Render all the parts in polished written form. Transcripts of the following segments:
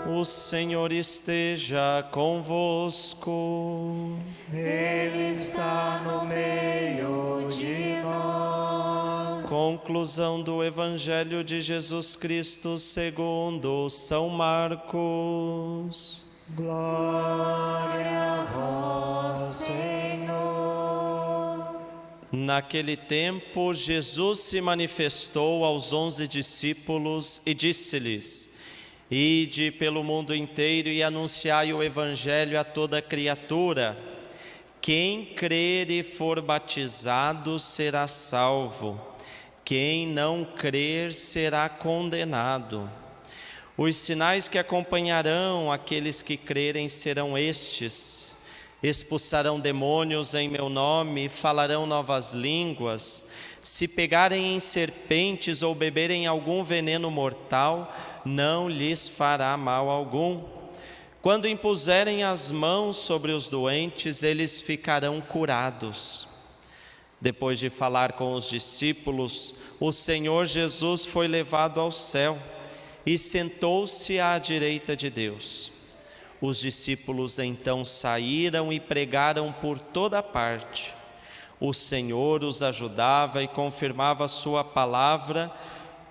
O Senhor esteja convosco. Ele está no meio de nós. Conclusão do Evangelho de Jesus Cristo segundo São Marcos. Glória a vós, Senhor. Naquele tempo, Jesus se manifestou aos 11 discípulos e disse-lhes: Ide pelo mundo inteiro e anunciai o Evangelho a toda criatura. Quem crer e for batizado será salvo. Quem não crer será condenado. Os sinais que acompanharão aqueles que crerem serão estes: expulsarão demônios em meu nome, falarão novas línguas, se pegarem em serpentes ou beberem algum veneno mortal, não lhes fará mal algum. Quando impuserem as mãos sobre os doentes, eles ficarão curados. Depois de falar com os discípulos, o Senhor Jesus foi levado ao céu e sentou-se à direita de Deus. Os discípulos então saíram e pregaram por toda parte. O Senhor os ajudava e confirmava a sua palavra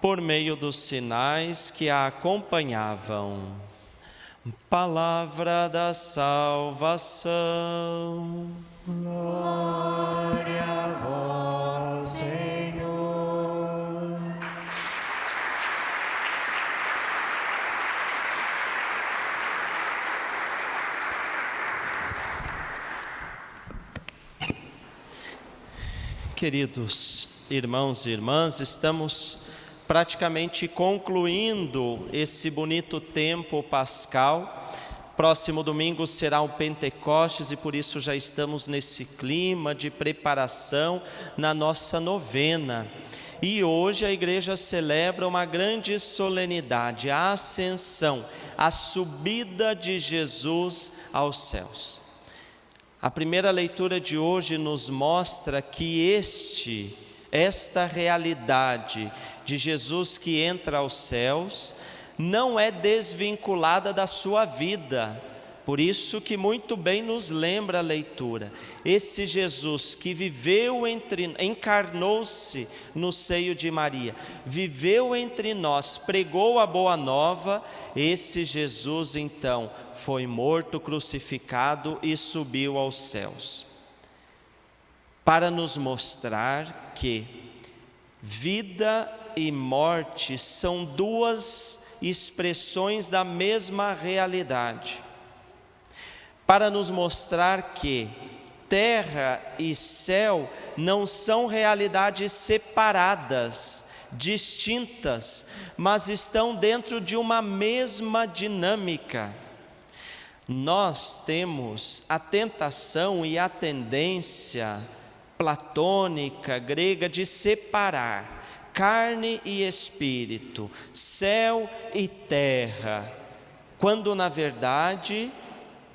por meio dos sinais que a acompanhavam. Palavra da salvação. Glória a vós, Senhor. Queridos irmãos e irmãs, estamos praticamente concluindo esse bonito tempo pascal. Próximo domingo será o Pentecostes e por isso já estamos nesse clima de preparação na nossa novena. E hoje a igreja celebra uma grande solenidade, a Ascensão, a subida de Jesus aos céus. A primeira leitura de hoje nos mostra que esta realidade de Jesus que entra aos céus não é desvinculada da sua vida. Por isso que muito bem nos lembra a leitura. Esse Jesus que encarnou-se no seio de Maria, viveu entre nós, pregou a boa nova, esse Jesus então foi morto, crucificado e subiu aos céus. Para nos mostrar que vida e morte são duas expressões da mesma realidade. Para nos mostrar que terra e céu não são realidades separadas, distintas, mas estão dentro de uma mesma dinâmica. Nós temos a tentação e a tendência platônica, grega, de separar carne e espírito, céu e terra, quando na verdade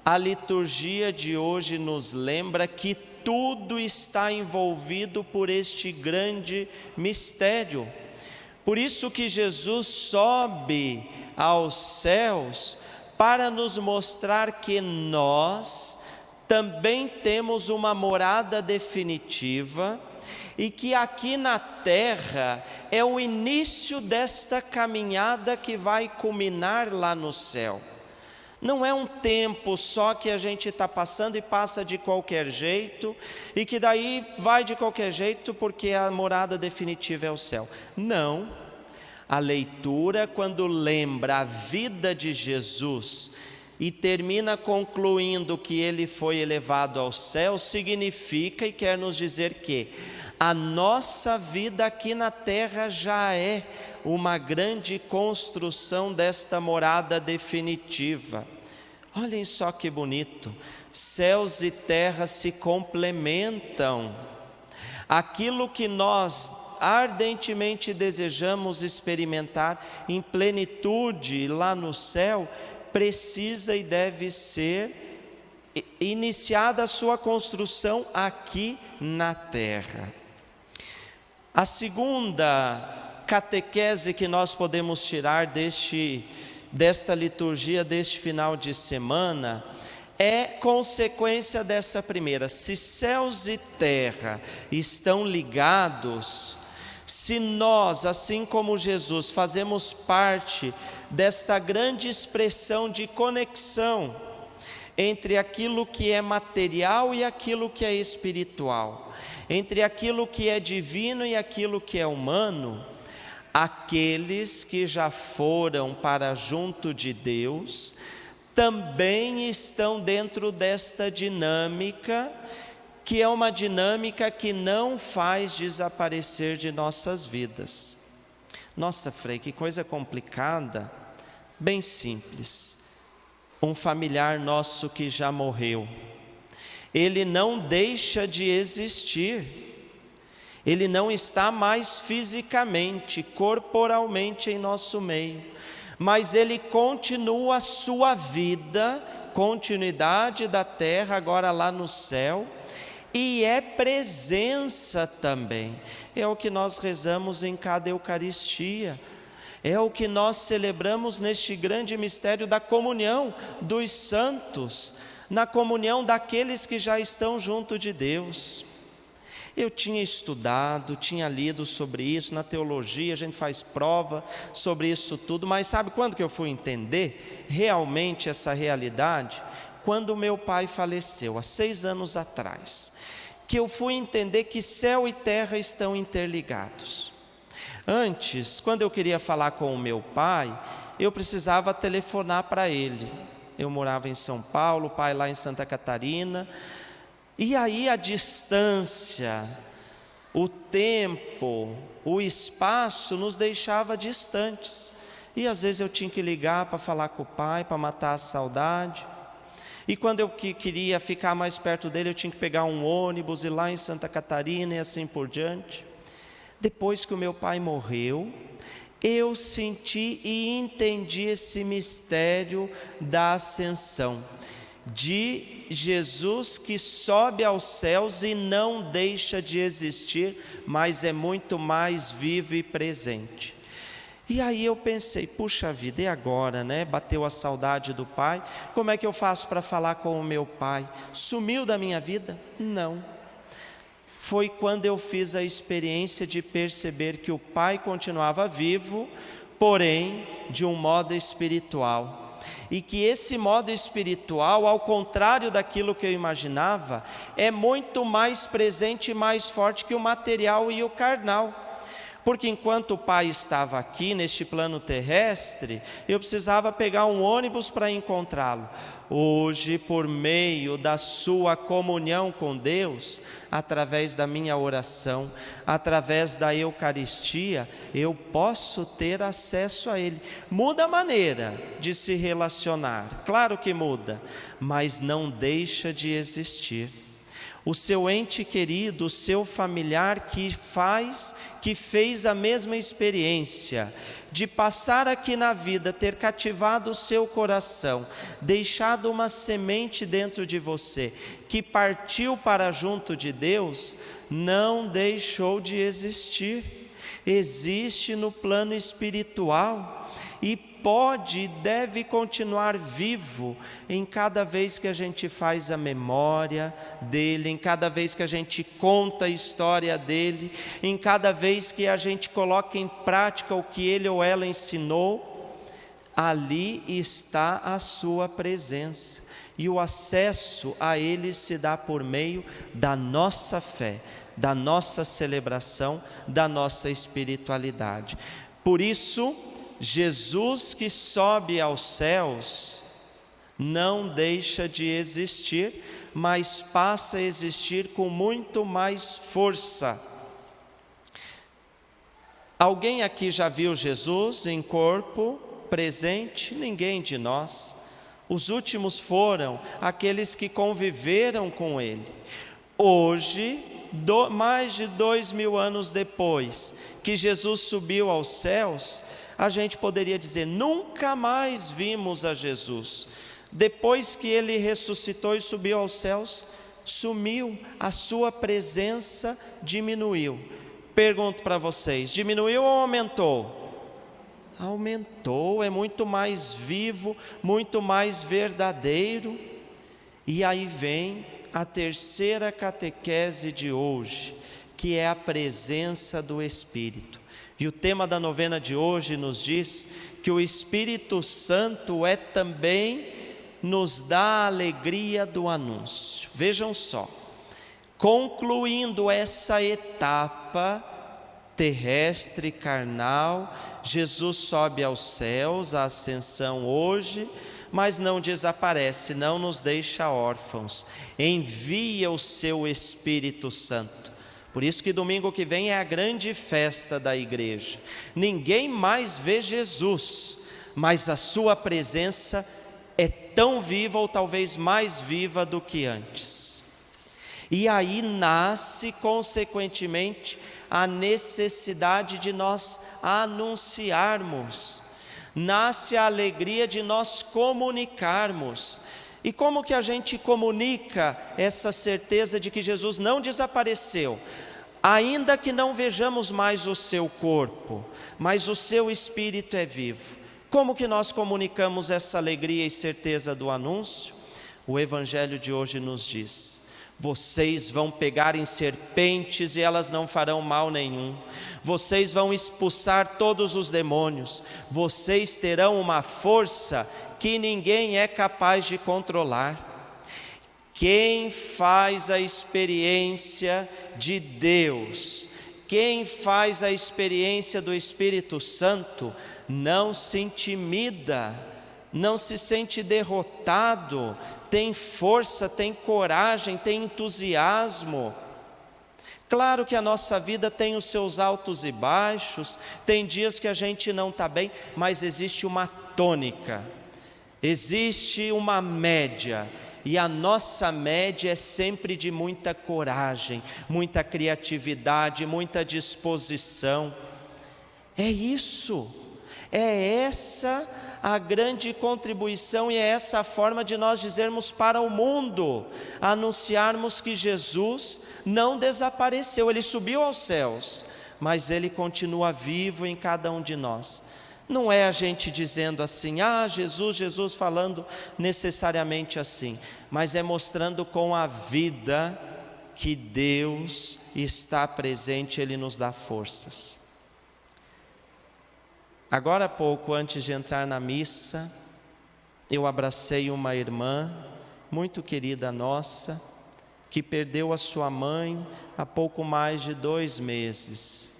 a liturgia de hoje nos lembra que tudo está envolvido por este grande mistério. Por isso que Jesus sobe aos céus para nos mostrar que nós também temos uma morada definitiva e que aqui na terra é o início desta caminhada que vai culminar lá no céu. Não é um tempo só que a gente está passando e passa de qualquer jeito, e que daí vai de qualquer jeito porque a morada definitiva é o céu. Não. A leitura, quando lembra a vida de Jesus e termina concluindo que ele foi elevado ao céu, significa e quer nos dizer que a nossa vida aqui na terra já é uma grande construção desta morada definitiva. Olhem só que bonito, céus e terra se complementam. Aquilo que nós ardentemente desejamos experimentar em plenitude lá no céu, precisa e deve ser iniciada a sua construção aqui na terra. A segunda catequese que nós podemos tirar deste desta liturgia deste final de semana é consequência dessa primeira. Se céus e terra estão ligados, se nós, assim como Jesus, fazemos parte desta grande expressão de conexão entre aquilo que é material e aquilo que é espiritual, entre aquilo que é divino e aquilo que é humano, aqueles que já foram para junto de Deus também estão dentro desta dinâmica, que é uma dinâmica que não faz desaparecer de nossas vidas. Nossa, Frei, que coisa complicada. Bem simples. Um familiar nosso que já morreu, ele não deixa de existir, ele não está mais fisicamente, corporalmente em nosso meio, mas ele continua a sua vida, continuidade da terra, agora lá no céu, e é presença também. É o que nós rezamos em cada Eucaristia, é o que nós celebramos neste grande mistério da comunhão dos santos, na comunhão daqueles que já estão junto de Deus. Eu tinha estudado, tinha lido sobre isso, na teologia a gente faz prova sobre isso tudo, mas sabe quando que eu fui entender realmente essa realidade? Quando meu pai faleceu, há 6 anos atrás, que eu fui entender que céu e terra estão interligados. Antes, quando eu queria falar com o meu pai, eu precisava telefonar para ele. Eu morava em São Paulo, o pai lá em Santa Catarina, e aí a distância, o tempo, o espaço nos deixava distantes. E às vezes eu tinha que ligar para falar com o pai, para matar a saudade. E quando eu queria ficar mais perto dele, eu tinha que pegar um ônibus, ir lá em Santa Catarina e assim por diante. Depois que o meu pai morreu, eu senti e entendi esse mistério da ascensão, de Jesus que sobe aos céus e não deixa de existir, mas é muito mais vivo e presente. E aí eu pensei, puxa vida, e agora, né? Bateu a saudade do pai, como é que eu faço para falar com o meu pai? Sumiu da minha vida? Não. Foi quando eu fiz a experiência de perceber que o pai continuava vivo, porém de um modo espiritual. E que esse modo espiritual, ao contrário daquilo que eu imaginava, é muito mais presente e mais forte que o material e o carnal. Porque enquanto o pai estava aqui neste plano terrestre, eu precisava pegar um ônibus para encontrá-lo. Hoje, por meio da sua comunhão com Deus, através da minha oração, através da Eucaristia, eu posso ter acesso a Ele. Muda a maneira de se relacionar, claro que muda, mas não deixa de existir. O seu ente querido, o seu familiar que fez a mesma experiência de passar aqui na vida, ter cativado o seu coração, deixado uma semente dentro de você, que partiu para junto de Deus, não deixou de existir. Existe no plano espiritual e pode e deve continuar vivo em cada vez que a gente faz a memória dele, em cada vez que a gente conta a história dele, em cada vez que a gente coloca em prática o que ele ou ela ensinou. Ali está a sua presença e o acesso a ele se dá por meio da nossa fé, da nossa celebração, da nossa espiritualidade. Por isso, Jesus que sobe aos céus não deixa de existir, mas passa a existir com muito mais força. Alguém aqui já viu Jesus em corpo presente? Ninguém de nós. Os últimos foram aqueles que conviveram com Ele. Hoje, mais de 2000 anos depois que Jesus subiu aos céus, a gente poderia dizer, nunca mais vimos a Jesus. Depois que ele ressuscitou e subiu aos céus, sumiu, a sua presença diminuiu. Pergunto para vocês, diminuiu ou aumentou? aumentou, é muito mais vivo, muito mais verdadeiro. E aí vem a terceira catequese de hoje, que é a presença do Espírito. E o tema da novena de hoje nos diz que o Espírito Santo nos dá a alegria do anúncio. Vejam só, concluindo essa etapa terrestre, carnal, Jesus sobe aos céus, a ascensão hoje, mas não desaparece, não nos deixa órfãos, envia o seu Espírito Santo. Por isso que domingo que vem é a grande festa da igreja. Ninguém mais vê Jesus, mas a sua presença é tão viva ou talvez mais viva do que antes. E aí nasce, consequentemente, a necessidade de nós anunciarmos, nasce a alegria de nós comunicarmos. E como que a gente comunica essa certeza de que Jesus não desapareceu? Ainda que não vejamos mais o seu corpo, mas o seu Espírito é vivo. Como que nós comunicamos essa alegria e certeza do anúncio? O Evangelho de hoje nos diz: vocês vão pegar em serpentes e elas não farão mal nenhum. Vocês vão expulsar todos os demônios. Vocês terão uma força que ninguém é capaz de controlar. Quem faz a experiência de Deus, quem faz a experiência do Espírito Santo, não se intimida, não se sente derrotado, tem força, tem coragem, tem entusiasmo. Claro que a nossa vida tem os seus altos e baixos, tem dias que a gente não está bem, mas existe uma tônica, existe uma média, e a nossa média é sempre de muita coragem, muita criatividade, muita disposição. É isso, é essa a grande contribuição e é essa a forma de nós dizermos para o mundo, anunciarmos que Jesus não desapareceu, Ele subiu aos céus, mas Ele continua vivo em cada um de nós. Não é a gente dizendo assim, Jesus, Jesus, falando necessariamente assim, mas é mostrando com a vida que Deus está presente, Ele nos dá forças. Agora há pouco, antes de entrar na missa, eu abracei uma irmã muito querida nossa, que perdeu a sua mãe há pouco mais de 2 meses,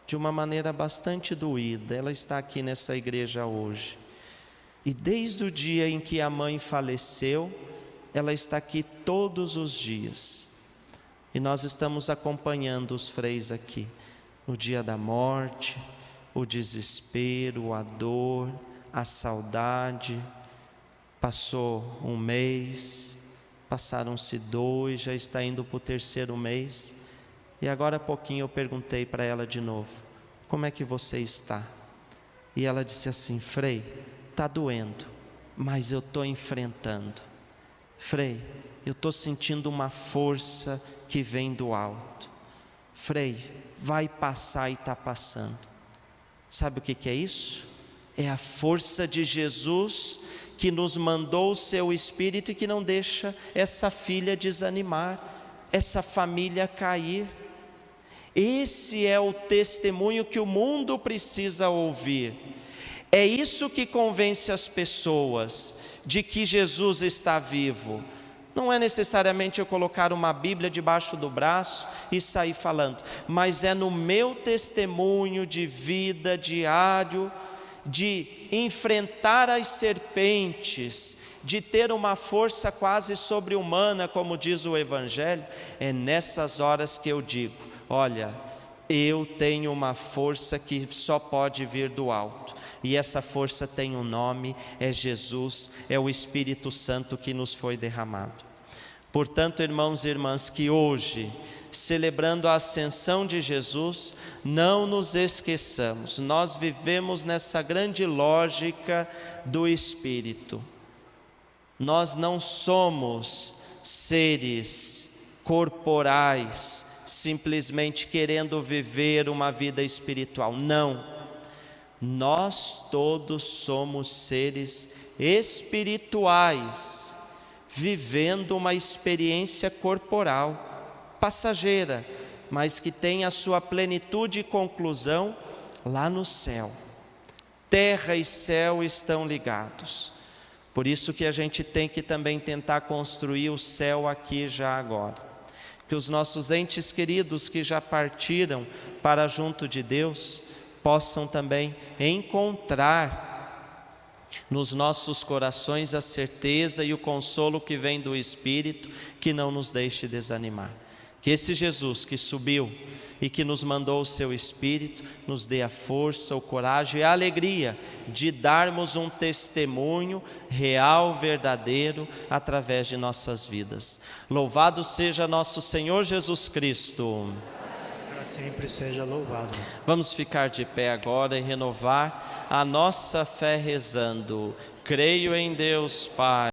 de uma maneira bastante doída. Ela está aqui nessa igreja hoje. E desde o dia em que a mãe faleceu, ela está aqui todos os dias. E nós estamos acompanhando os freis aqui, no dia da morte, o desespero, a dor, a saudade. Passou 1 mês, passaram-se 2, já está indo para o 3º mês. E agora há pouquinho eu perguntei para ela de novo, como é que você está? E ela disse assim, Frei, está doendo, mas eu estou enfrentando. Frei, eu estou sentindo uma força que vem do alto. Frei, vai passar e está passando. Sabe o que é isso? É a força de Jesus que nos mandou o seu Espírito e que não deixa essa filha desanimar, essa família cair. Esse é o testemunho que o mundo precisa ouvir. É isso que convence as pessoas de que Jesus está vivo. Não é necessariamente eu colocar uma Bíblia debaixo do braço e sair falando, mas é no meu testemunho de vida diário, de enfrentar as serpentes, de ter uma força quase sobre-humana, como diz o Evangelho. É nessas horas que eu digo, olha, eu tenho uma força que só pode vir do alto, e essa força tem um nome, é Jesus, é o Espírito Santo que nos foi derramado. Portanto, irmãos e irmãs, que hoje, celebrando a ascensão de Jesus, não nos esqueçamos, nós vivemos nessa grande lógica do Espírito. Nós não somos seres corporais, simplesmente querendo viver uma vida espiritual, não. nós todos somos seres espirituais, vivendo uma experiência corporal, passageira, mas que tem a sua plenitude e conclusão lá no céu. Terra e céu estão ligados. Por isso que a gente tem que também tentar construir o céu aqui já agora. Que os nossos entes queridos que já partiram para junto de Deus possam também encontrar nos nossos corações a certeza e o consolo que vem do Espírito, que não nos deixe desanimar. Que esse Jesus que subiu e que nos mandou o seu Espírito, nos dê a força, o coragem e a alegria de darmos um testemunho real, verdadeiro, através de nossas vidas. Louvado seja nosso Senhor Jesus Cristo. Para sempre seja louvado. Vamos ficar de pé agora e renovar a nossa fé rezando. Creio em Deus Pai,